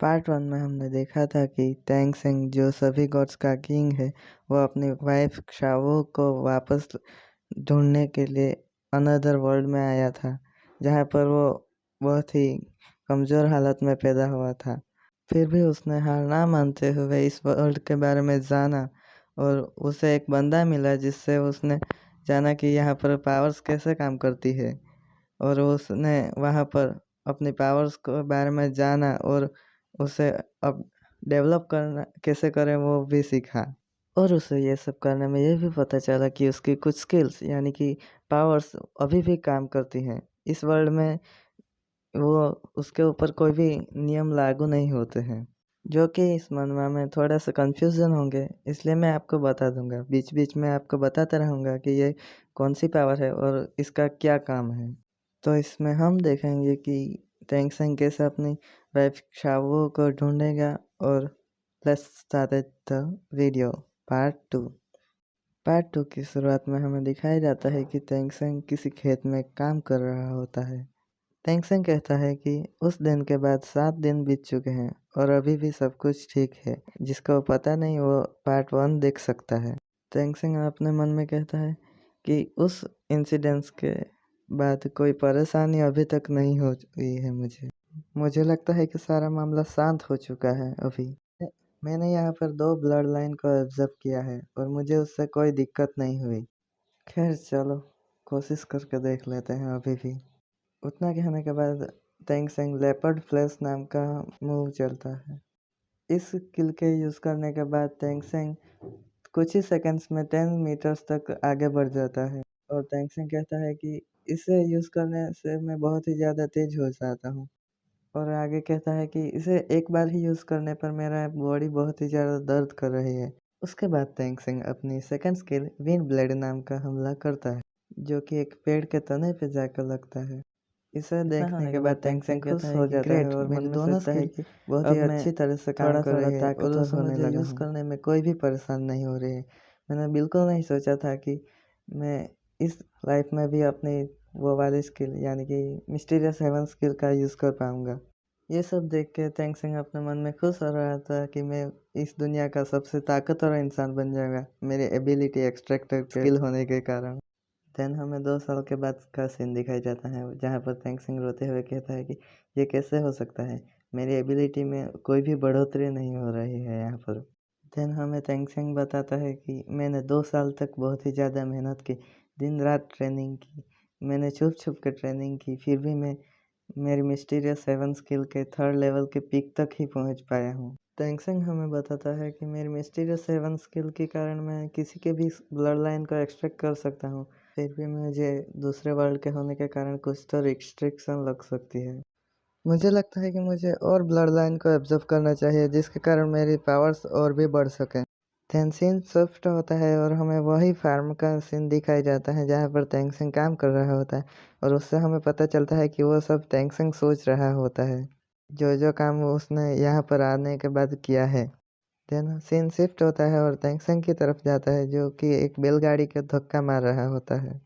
Part 1 में हमने देखा था कि टैंग सेंग जो सभी गॉड्स का किंग है, वो अपनी वाइफ शाओ को वापस ढूंढने के लिए अनदर वर्ल्ड में आया था, जहाँ पर वो बहुत ही कमज़ोर हालत में पैदा हुआ था। फिर भी उसने हार ना मानते हुए इस वर्ल्ड के बारे में जाना और उसे एक बंदा मिला जिससे उसने जाना कि यहाँ पर पावर्स कैसे काम करती है, और उसने वहाँ पर अपनी पावर्स के बारे में जाना और उसे अब डेवलप करना कैसे करें वो भी सीखा। और उसे ये सब करने में ये भी पता चला कि उसकी कुछ स्किल्स यानी कि पावर्स अभी भी काम करती हैं। इस वर्ल्ड में वो उसके ऊपर कोई भी नियम लागू नहीं होते हैं, जो कि इस मनवा में थोड़ा सा कन्फ्यूज़न होंगे, इसलिए मैं आपको बता दूंगा। बीच बीच में आपको बताता रहूँगा कि ये कौन सी पावर है और इसका क्या काम है। तो इसमें हम देखेंगे कि टैंग सेंग कैसे अपनी वाइफ शाओ को ढूंढेगा। और let's start the video part 2। Part 2 की शुरुआत में हमें दिखाया जाता है कि टैंग सेंग किसी खेत में काम कर रहा होता है। टैंग सेंग कहता है कि उस दिन के बाद 7 दिन बीत चुके हैं और अभी भी सब कुछ ठीक है। जिसको पता नहीं वो पार्ट 1 देख सकता है। टैंग सेंग अपने मन में कहता है कि उस इंसिडेंस के बाद कोई परेशानी अभी तक नहीं हुई है। मुझे लगता है कि सारा मामला शांत हो चुका है अभी। मैंने यहाँ पर 2 ब्लड लाइन को ऑब्जर्व किया है और मुझे उससे कोई दिक्कत नहीं हुई। खैर चलो कोशिश करके देख लेते हैं अभी भी। उतना कहने के बाद टैंग सेंग लेपर्ड फ्लैश नाम का मूव चलता है। इस स्किल के यूज़ करने के बाद टैंग सेंग कुछ ही सेकंड्स में 10 मीटर्स तक आगे बढ़ जाता है। और टैंग सेंग कहता है कि इसे यूज़ करने से मैं बहुत ही ज़्यादा तेज हो जाता हूँ। और आगे कहता है कि इसे एक बार ही यूज़ करने पर मेरा बॉडी बहुत ही ज़्यादा दर्द कर रही है। उसके बाद टैंग सेंग अपनी सेकंड स्किल विंड ब्लेड नाम का हमला करता है, जो कि एक पेड़ के तने पे जाकर लगता है। इसे देखने के बाद टैंग सेंग खुश हो जाता है और मन में सोचता है कि बहुत ही अच्छी तरह से काम कर रही है और उसे मुझे यूज़ करने में कोई भी परेशान नहीं हो रही है। मैंने बिल्कुल नहीं सोचा था कि मैं इस लाइफ में भी अपनी वो वाली स्किल यानी कि मिस्टीरियस हेवन स्किल का यूज़ कर पाऊँगा। ये सब देख के टैंग सेंग अपने मन में खुश हो रहा था कि मैं इस दुनिया का सबसे ताकतवर इंसान बन जाऊँगा मेरे एबिलिटी एक्सट्रैक्टर स्किल होने के कारण। देन हमें 2 साल के बाद का सीन दिखाया जाता है, जहाँ पर टैंग सेंग रोते हुए कहता है कि ये कैसे हो सकता है, मेरी एबिलिटी में कोई भी बढ़ोतरी नहीं हो रही है यहाँ पर। देन हमें टैंग सेंग बताता है कि मैंने 2 साल तक बहुत ही ज़्यादा मेहनत की, दिन रात ट्रेनिंग की, मैंने छुप छुप के ट्रेनिंग की, फिर भी मैं मेरी मिस्टीरियस 7 स्किल के 3rd लेवल के पीक तक ही पहुँच पाया हूँ। टैंग सेंग हमें बताता है कि मेरी मिस्टीरियस 7 स्किल के कारण मैं किसी के भी ब्लड लाइन को एक्सट्रैक्ट कर सकता हूँ, फिर भी मुझे दूसरे वर्ल्ड के होने के कारण कुछ तो रिस्ट्रिक्शन लग सकती है। मुझे लगता है कि मुझे और ब्लड लाइन को ऑब्जर्व करना चाहिए, जिसके कारण मेरी पावर्स और भी बढ़ सकें। देन सीन शिफ्ट होता है और हमें वही फार्म का सीन दिखाया जाता है, जहाँ पर टैंग सेंग काम कर रहा होता है और उससे हमें पता चलता है कि वो सब टैंग सेंग सोच रहा होता है, जो जो काम उसने यहाँ पर आने के बाद किया है। देन सीन शिफ्ट होता है और टैंग सेंग की तरफ जाता है, जो कि एक बैलगाड़ी का धक्का मार रहा होता है।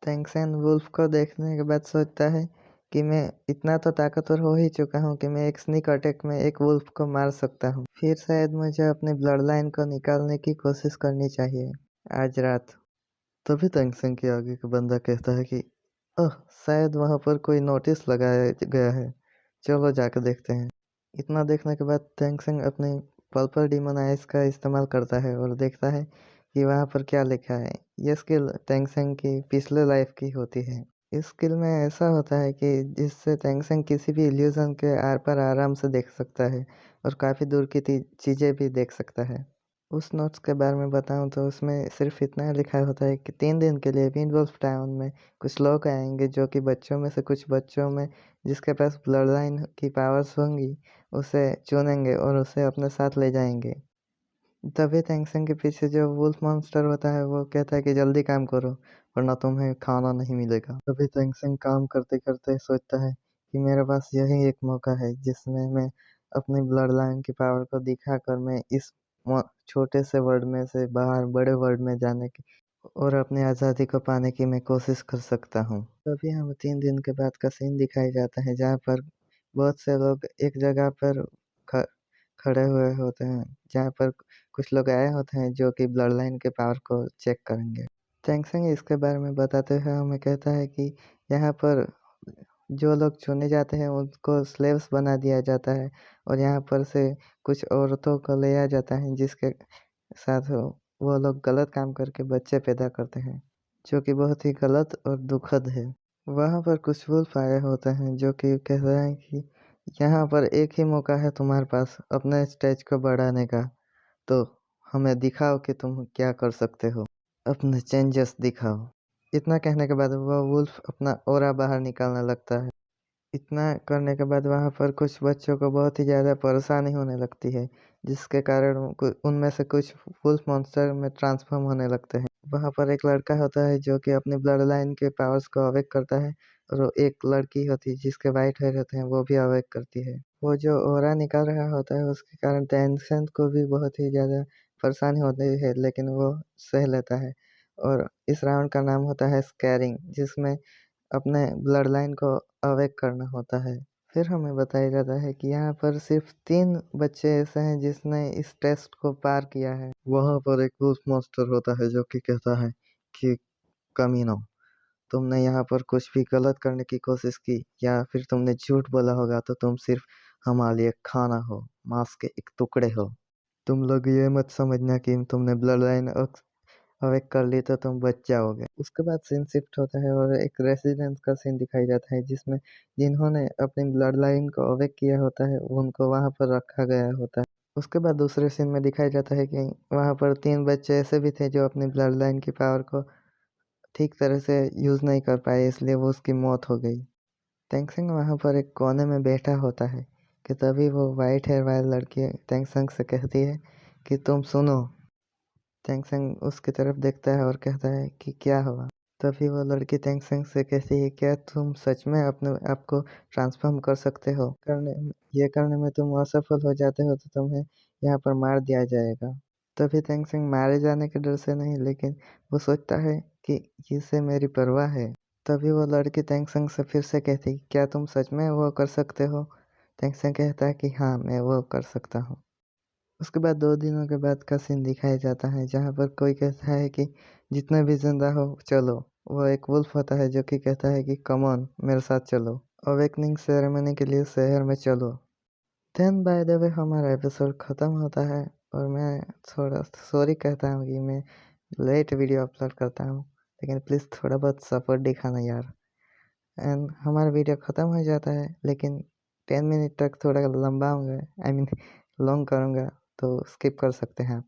टैंग सेंग वुल्फ को देखने के बाद सोचता है कि मैं इतना तो ताकतवर हो ही चुका हूँ कि मैं एक स्नीक अटैक में एक वुल्फ को मार सकता हूँ। फिर शायद मुझे अपनी ब्लड लाइन को निकालने की कोशिश करनी चाहिए आज रात। तभी टैंग सेंग के आगे का बंदा कहता है कि ओह, शायद वहाँ पर कोई नोटिस लगाया गया है, चलो जाकर देखते हैं। इतना देखने के बाद टैंग सेंग अपने पल्पर डीमन आइस का इस्तेमाल करता है और देखता है कि वहाँ पर क्या लिखा है। ये स्किल टैंग सेंग की पिछले लाइफ की होती है। इस स्किल में ऐसा होता है कि जिससे टैंग सेंग किसी भी इल्यूजन के आर पार आराम से देख सकता है और काफ़ी दूर की चीज़ें भी देख सकता है। उस नोट्स के बारे में बताऊं तो उसमें सिर्फ इतना लिखा होता है कि 3 दिन के लिए विंड वुल्फ टाउन में कुछ लोग आएंगे, जो कि बच्चों में से कुछ बच्चों में जिसके पास ब्लड लाइन की पावर्स होंगी उसे चुनेंगे और उसे अपने साथ ले जाएंगे। तभी टैंग सेंग के पीछे जो वुल्फ मॉन्स्टर होता है वो कहता है कि जल्दी काम करो वरना तुम्हें खाना नहीं मिलेगा। तभी टैंग सेंग काम करते करते सोचता है कि मेरे पास यही एक मौका है जिसमें मैं अपनी ब्लड लाइन की पावर को दिखाकर मैं इस छोटे से वर्ल्ड में से बाहर बड़े वर्ल्ड में जाने की और अपनी आज़ादी को पाने की मैं कोशिश कर सकता हूँ। तभी हमें 3 दिन के बाद का सीन दिखाया जाता है, जहाँ पर बहुत से लोग एक जगह पर खड़े हुए होते हैं, जहाँ पर कुछ लोग आए होते हैं जो कि ब्लड लाइन के पावर को चेक करेंगे। तेंगसेंग इसके बारे में बताते हुए हमें कहता है कि यहाँ पर जो लोग चुने जाते हैं उनको स्लेव्स बना दिया जाता है और यहाँ पर से कुछ औरतों को लिया जाता है जिसके साथ वो लोग गलत काम करके बच्चे पैदा करते हैं, जो कि बहुत ही गलत और दुखद है। वहाँ पर कुछ वुल्फ आए होते हैं जो कि कहते हैं कि यहाँ पर एक ही मौका है तुम्हारे पास अपने स्टेज को बढ़ाने का, तो हमें दिखाओ कि तुम क्या कर सकते हो, अपने चेंजेस दिखाओ। इतना कहने के बाद वह वुल्फ अपना ऑरा बाहर निकालने लगता है। इतना करने के बाद वहाँ पर कुछ बच्चों को बहुत ही ज़्यादा परेशानी होने लगती है, जिसके कारण उनमें से कुछ वुल्फ मॉन्स्टर में ट्रांसफॉर्म होने लगते हैं। वहाँ पर एक लड़का होता है जो कि अपनी ब्लड लाइन के पावर्स को अवेक करता है और एक लड़की होती है जिसके वाइट हेयर होते हैं, वो भी अवेक करती है। वो जो ऑरा निकाल रहा होता है उसके कारण तेंसेंट को भी बहुत ही ज़्यादा परेशानी होती है, लेकिन वो सह लेता है और इस राउंड का नाम होता है स्कैरिंग, जिसमें अपने ब्लड लाइन को अवेक करना होता है। फिर हमें बताया जाता है कि यहाँ पर सिर्फ 3 बच्चे ऐसे हैं जिसने इस टेस्ट को पार किया है। वहाँ पर एक वुल्फ मॉन्स्टर होता है जो कि कहता है कि कमीनो, तुमने यहाँ पर कुछ भी गलत करने की कोशिश की या फिर तुमने झूठ बोला होगा तो तुम सिर्फ हमारे लिए खाना हो, मांस के एक टुकड़े हो। तुम लोग ये मत समझना कि तुमने ब्लड लाइन अवेक कर ली तो तुम बच जाओगे। उसके बाद सीन शिफ्ट होता है और एक रेसिडेंस का सीन दिखाई जाता है जिसमें जिन्होंने अपनी ब्लड लाइन को अवेक किया होता है उनको वहाँ पर रखा गया होता है। उसके बाद दूसरे सीन में दिखाया जाता है कि वहाँ पर 3 बच्चे ऐसे भी थे जो अपनी ब्लड लाइन की पावर को ठीक तरह से यूज़ नहीं कर पाए, इसलिए वो उसकी मौत हो गई। तेंगसेंग वहाँ पर एक कोने में बैठा होता है कि तभी वो वाइट हेयर वाली लड़की तेंगसेंग से कहती है कि तुम सुनो। तेंगसेंग उसकी तरफ देखता है और कहता है कि क्या हुआ? तभी वो लड़की तेंगसेंग से कहती है, क्या तुम सच में अपने आप को ट्रांसफॉर्म कर सकते हो? ये करने में तुम असफल हो जाते हो तो तुम्हें यहाँ पर मार दिया जाएगा। तभी तेंगसेंग मारे जाने के डर से नहीं, लेकिन वो सोचता है कि इसे मेरी परवाह है। तभी वो लड़की तेंगसेंग से फिर से कहती, क्या तुम सच में वो कर सकते हो? तेंगसेंग कहता है कि हाँ, मैं वो कर सकता हूँ। उसके बाद 2 दिनों के बाद का सीन दिखाया जाता है जहाँ पर कोई कहता है कि जितने भी ज़िंदा हो चलो। वो एक वुल्फ होता है जो कि कहता है कि कम ऑन मेरे साथ चलो, अवेकनिंग सेरेमनी के लिए शहर में चलो। देन बाय द वे हमारा एपिसोड ख़त्म होता है और मैं थोड़ा सॉरी कहता हूँ कि मैं लेट वीडियो अपलोड करता हूँ, लेकिन प्लीज़ थोड़ा बहुत सपोर्ट दिखाना यार। एंड हमारा वीडियो ख़त्म हो जाता है, लेकिन 10 मिनट तक थोड़ा लंबा होगा, आई मीन लॉन्ग करूँगा, तो स्किप कर सकते हैं आप।